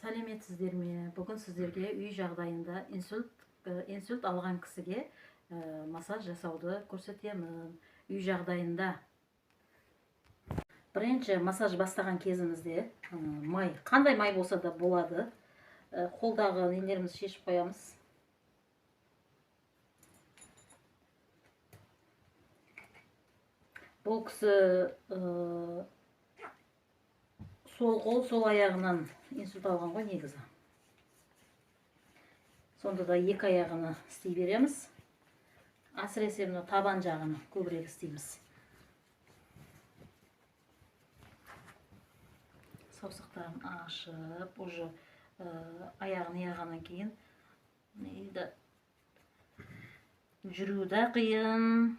Сәлеметсіздер ме? Бүгін сіздерге үй жағдайында инсульт алған кісіге массаж жасауды көрсетемін. Үй жағдайында бірінші массаж бастаған кезімізде май, қандай май болса да болады. Қолдағы нелерімізді шешіп қоямыз. Бұл кісі сол қол, сол аяғынан инсульт алған ғой негізі. Сонда да екі аяғыны істей береміз. Әсіресе табан жағын көбірек істейміз. Саусақтарын ашып, уже аяғын яғаннан кейін жүру да қиын,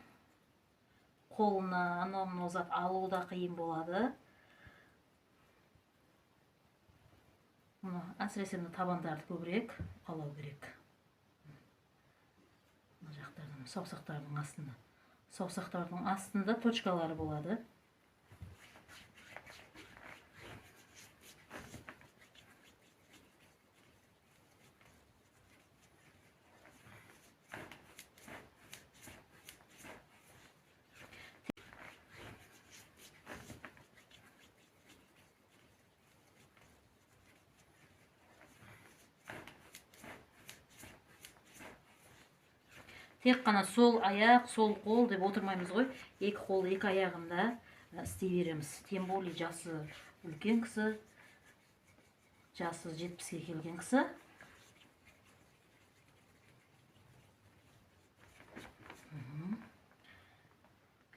қолына анау зат алу да қиын болады. Әсіресе табандарды көбірек қалау керек. Мына жақтардың, саусақтардың астында. Саусақтардың астында точкалары болады. Тек қана сол аяқ, сол қол деп отырмаймыз ғой. Екі қол, екі аяғында істей береміз. Тем более жасы үлкен кісі, жасы 70-ге келген кісі.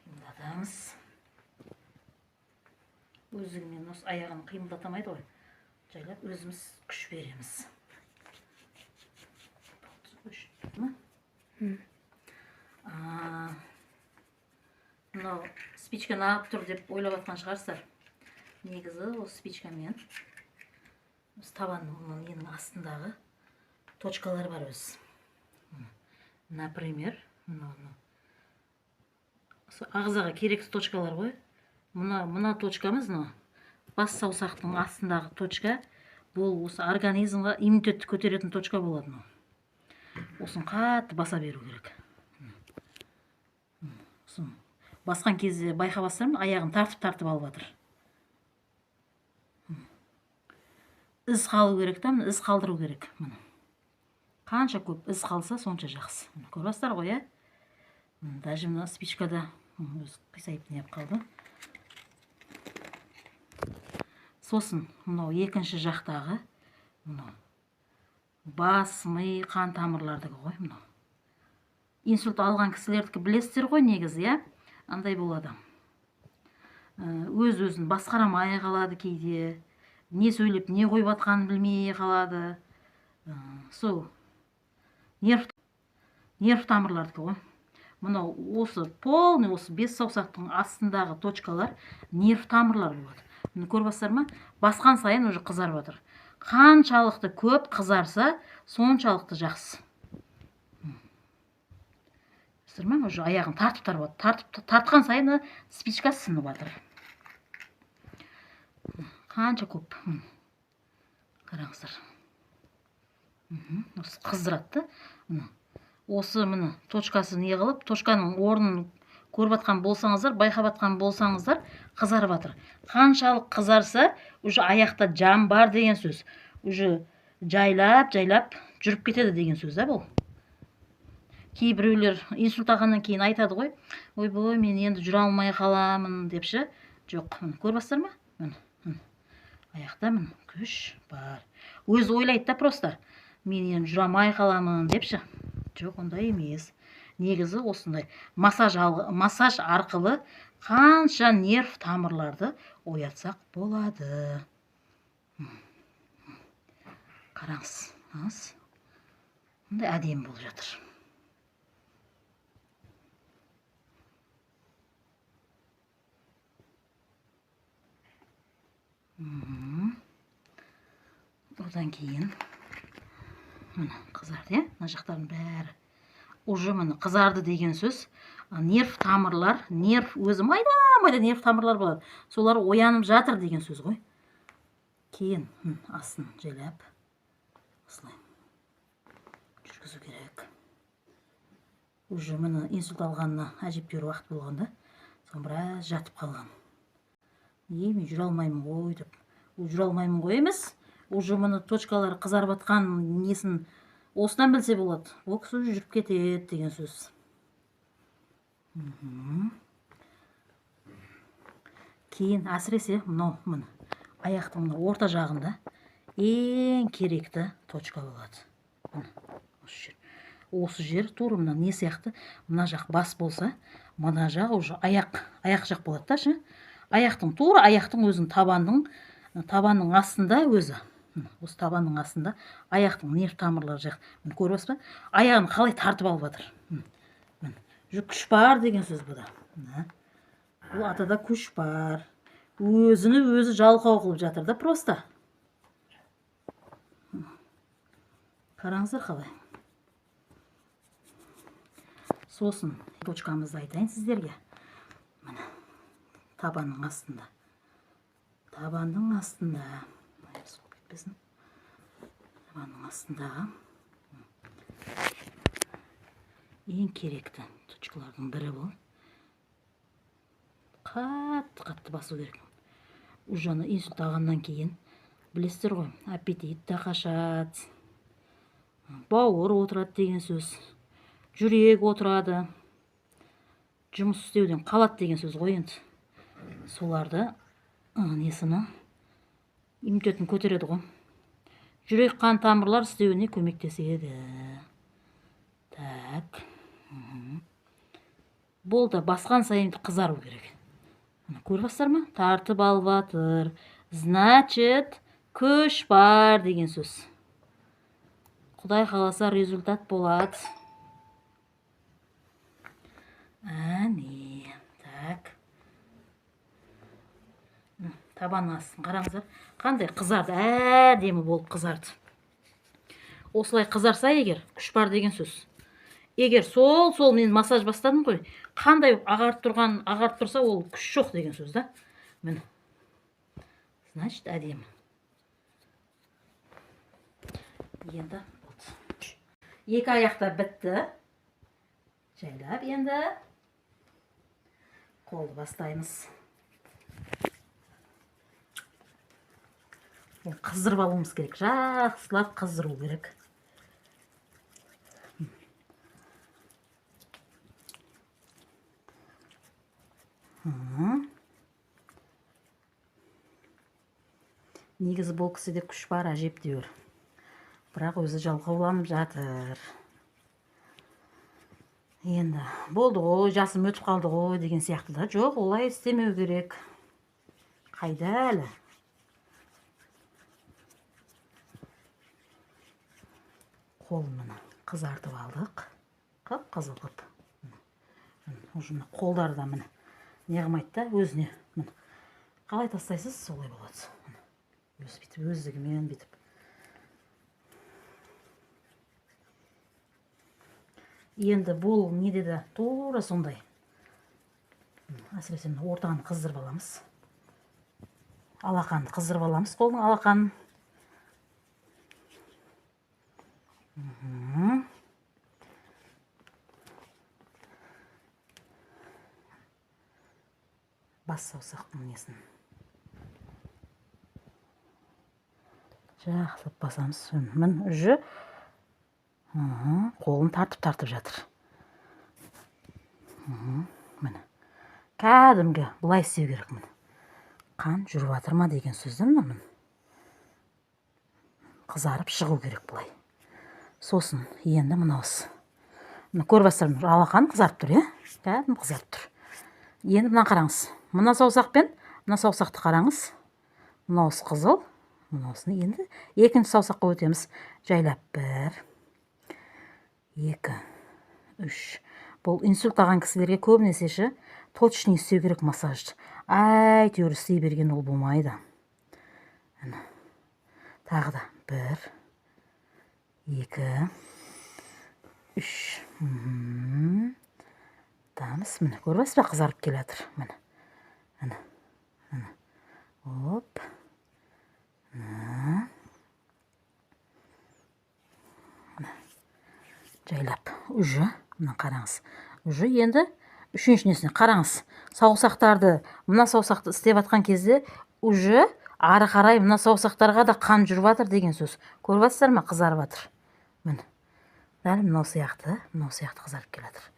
Қимылдатамыз. Өзіңмен осы аяғын қимылдатамайды ғой. Жайлап өзіміз күш береміз. Мынау спичканы ағып тұр деп ойлап атқан шығарсыздар. Негізі осы спичкамен табанның ненің астындағы точкалар бар өз. Например, ағзаға керекті точкалар ғой. Мына точкамыз, бас саусақтың астындағы точка, бұл осы организмға иммунитетті көтеретін точка болады. Осын қатты баса беру керек. Басқан кезде байқабастар ма, аяғын тартып алып жатыр. Із қалу керек та, із қалдыру керек. Қанша көп із қалса, сонша жақсы. Көрбастар ғой, даже мына спичкада өз қисайып неғып қалды. Сосын, мынау екінші жақтағы, бас, ми, қан тамырлардығы ғой. Инсульт алған кісілердікі білесіздер ғой негізі, андай болады. Өз-өзін басқарамай қалады кейде. Не сөйлеп, не қойып атқанын білмей қалады. Сол нерв тамырлардікі ғой. Мынау осы полный, осы бес саусақтың астындағы точкалар нерв тамырлар болады. Көрбастар ма? Басқан сайын уже қызарып жатыр. Қаншалықты көп қызарса, соншалықты жақсы. Уже аяғын тартқан сайын спичка сынып жатыр. Қанша көп. Қараңыздар. Осы қыздыратты. Осы міне точкасы не қылып, точканың орнын көріп атқан болсаңыздар, байқап атқан болсаңыздар, қызарып жатыр. Қаншалық қызарса, уже аяқта жан бар деген сөз. Уже жайлап жүріп кетеді деген сөз, бұл. Кейбіреулер инсульт алғаннан кейін айтады ғой, ойбой, мен енді жүре алмай қаламын депші. Жоқ, көрбастар ма? Аяқта күш бар. Өз ойлайды да просто, мен енді жүре алмай қаламын депші. Жоқ, ондай емес. Негізі осындай массаж арқылы қанша нерв тамырларды оятсақ болады. Қараңыз, ондай әдемі болып жатыр. Одан кейін қызарды, мына жақтардың бәрі уже қызарды деген сөз. Нерв тамырлар, өзі майда нерв тамырлар болады. Солар оянып жатыр деген сөз ғой. Кейін астын жайлап осылай жүргізу керек. Уже мені инсульт алғанына әжептәуір уақыт болғанда, соң біраз жатып қалған. Мен жүре алмаймын ғой деп. Жүре алмаймын ғой емес, уже мені точкалары қызарып атқан несін осынан білсе болады. Ол кісі жүріп кетеді деген сөз. Кейін әсіресе мына аяқтың орта жағында ең керекті точка болады. Осы жер тура мына не сияқты, мына жақ бас болса, мына жақ уже аяқ жақ болады да, ше. Аяқтың тура аяқтың өзінің табанның астында өзі. Осы табанның астында аяқтың нерв тамырлары жақ. Міне көріп ба? Аяғын қалай тартып алып жатыр. Күш бар деген сөз бұда. Бұл атада күш бар. Өзіні өзі жалқау қылып жатыр да просто. Қараңыздар қалай. Сосын точкамызды айтайын сіздерге. Міне табанның астында. Табанның астында. Табанның астындағы ең керекті точкалардың бірі бұл. Қатты басу керек. Уже инсульт алғаннан кейін білесіздер ғой, аппетит та қашады. Бауыр отырады деген сөз. Жүрек отырады. Жұмыс істеуден қалады деген сөз ғой енді. Соларды несіні иммунитетін көтереді ғой. Жүрек қан тамырлар істеуіне көмектеседі. Так. Болды, басқан сайын қызару керек. Көріп жатсыздар ма? Тартып алып жатыр. Значит, күш бар деген сөз. Құдай қаласа результат болады. Әне, так. Табан астын қараңыздар. Қандай қызарды, әдемі болып қызарды. Осылай қызарса егер, күш бар деген сөз. Егер сол мен массаж бастадым ғой, қандай ағарып тұрса, ол күш жоқ деген сөз да. Міне. Значит, әдемі. Енді екі аяқта бітті. Жайлап енді қолды бастаймыз. Қыздырып алуымыз керек. Жақсылап қыздыру керек. Негізі бұл кісіде күш бар, әжептәуір. Бірақ өзі жалқауланып жатыр. Енді болды ғой, жасым өтіп қалды ғой деген сияқты да. Жоқ, олай істемеу керек. Қайда әлі? Қолымды қызартып алдық. Қып-қызыл қып. Қолдары да міне не қылмайды да, өзіне. Қалай тастайсыз, солай болады. Өздігімен бітіп. Енді бұл не деді? Тура сондай. Әсіресе ортағын қыздырып аламыз. Алақанды қыздырып аламыз, қолдың алақанын. Бас саусақтың несін. Жақсылап басамыз. Мін үжі қолын тартып жатыр. Міне. Кәдімгі бұлай істеу керек. Қан жүріп жатыр ма деген сөзді мін. Қызарып шығу керек бұлай. Сосын енді мынауыз. Көріп жатсыздар, алақан қызарып тұр, кәдімгі қызарып тұр. Енді мына қараңыз. Мына саусақпен, мына саусақты қараңыз. Мынауыз қызыл. Мынаусын енді екінші саусаққа өтеміз. Жайлап 1, 2, 3. Бұл инсульт алған кісілерге көбінесе точный істеу керек массажды. Әйтеуір істей берген ол болмайды. Тағы да 1, 2, 3. Тамыз, міне, көрбәсіз бе, қызарып келе жатыр. Міне. Оп. жайлап. Уже мына қараңыз. Уже енді үшінші несіне қараңыз. Саусақтарды, мына саусақты істеп жатқан кезде уже ары қарай мына саусақтарға да қан жүріп жатыр деген сөз. Көріп жатсыздар ма, қызарып жатыр. Міне. Дәл мынау сияқты қызарып келе жатыр.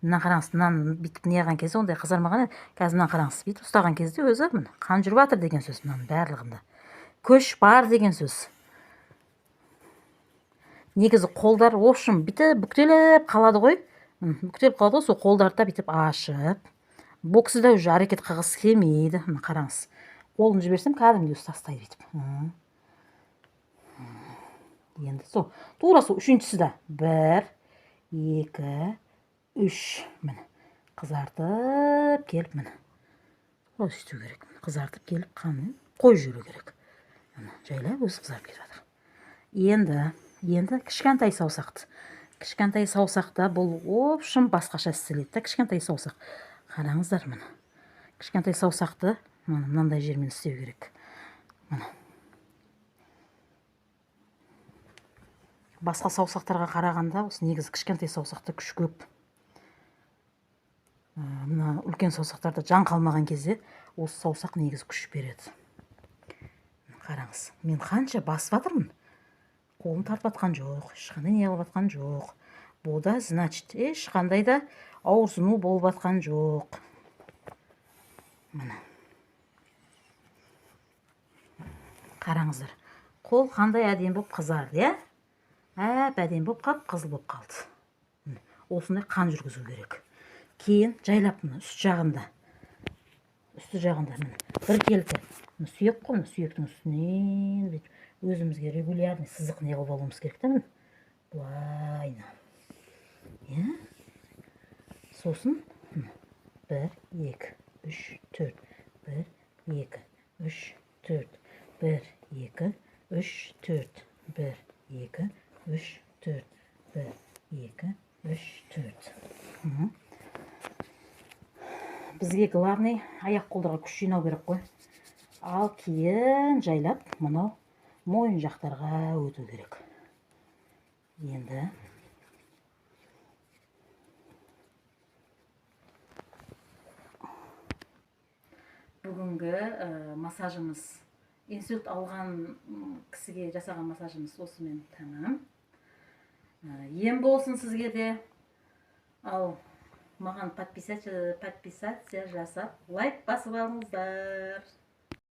Мына қараңыз, мынаны бүйтіп неғған кезде ондай қызармаған еді. Қазір мына қараңыз, бүйтіп ұстаған кезде өзі міне қан жүріп жатыр деген сөз мынаның барлығында. Күш бар деген сөз. Негізі қолдар в общем бүйтіп бүктеліп қалады ғой. Бүктеліп қалады ғой, сол қолдарды да бүйтіп ашып. Бұл кісі де уже әрекет қылғысы келмейді. Мына қараңыз. Қолын жіберсем кәдімгідей ұстастайды бүйтіп. Енді сол тура сол үшіншісі де 1 2 3 міне қызартып келіп міне осылай істеу керек. Қызартып келіп қанын қойып жіберу керек. Міне жайлап өзі қызарып кетіп жатыр. Енді кішкентай саусақты. Кішкентай саусақта бұл в общем басқаша істеледі да, кішкентай саусақ. Қараңыздар міне. Кішкентай саусақты мынандай жермен істеу керек. Міне. Басқа саусақтарға қарағанда осы негізі кішкентай саусақта күш көп. Мына үлкен саусақтарда жан қалмаған кезде осы саусақ негізі күш береді. Қараңыз, мен қанша басып жатырмын. Қолын тартып жатқан жоқ, ешқандай не қылып жатқан жоқ. Бұл да значит ешқандай да ауырсыну болып жатқан жоқ. Міне. Қараңыздар. Қол қандай әдемі болып қызарды, иә? Әдемі болып қалып, қызыл болып қалды. Осындай қан жүргізу керек. Кейін жайлап мына үст жағында. Үсті жағында міне бір келті. Сүйек қой, сүйектің үстінен өзімізге регулярный сызық не қылып алуымыз керек та міне. Былай. Иә? Сосын 1 2 3 4 1 2 3 4 1 2 3 4 1 2 3 4 1 2 3 4. Бізге главный аяқ қолдарға күш жинау керек қой. Ал кейін жайлап мынау мойын жақтарға өту керек. Енді бүгінгі массажымыз, инсульт алған кісіге жасаған массажымыз осымен тамам. Ем болсын сізге де. Ал маған подписация жасап, лайк басып алыңыздар.